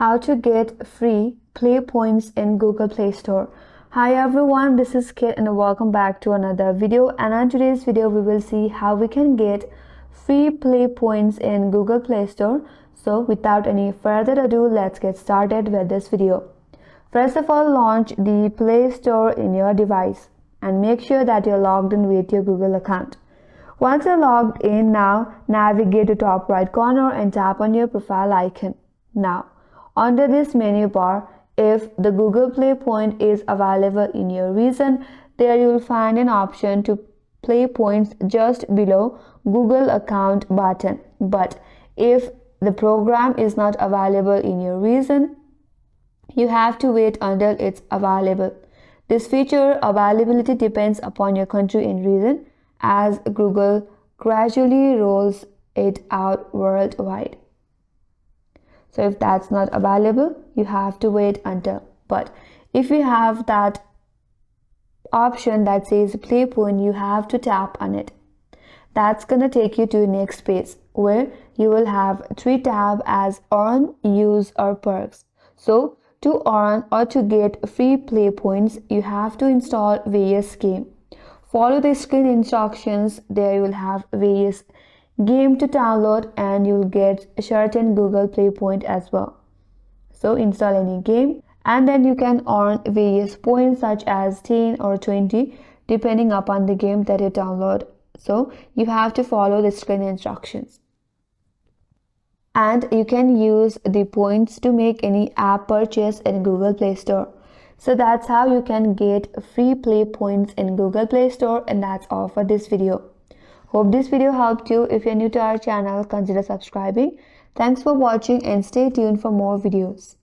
How to get free play points in Google Play Store. Hi everyone, this is Kit and welcome back to another video, and in today's video we will see how we can get free play points in Google Play Store. So without any further ado, let's get started with this video. First of all, launch the Play Store in your device and make sure that you're logged in with your Google account. Once you're logged in, now navigate to top right corner and tap on your profile icon. Now under this menu bar, if the Google Play point is available in your region, there you will find an option to play points just below Google account button. But if the program is not available in your region, you have to wait until it's available. This feature availability depends upon your country and region, as Google gradually rolls it out worldwide. So if that's not available, you have to wait until. But if you have that option that says play point, you have to tap on it. That's gonna take you to the next page where you will have 3 tabs as earn, use or perks. So to earn or to get free play points, you have to install various games. Follow the screen instructions. There you will have various game to download and you'll get a certain Google Play point as well. So install any game and then you can earn various points such as 10 or 20 depending upon the game that you download. So you have to follow the screen instructions. And you can use the points to make any app purchase in Google Play Store. So that's how you can get free play points in Google Play Store, and that's all for this video. Hope this video helped you. If you're new to our channel, consider subscribing. Thanks for watching and stay tuned for more videos.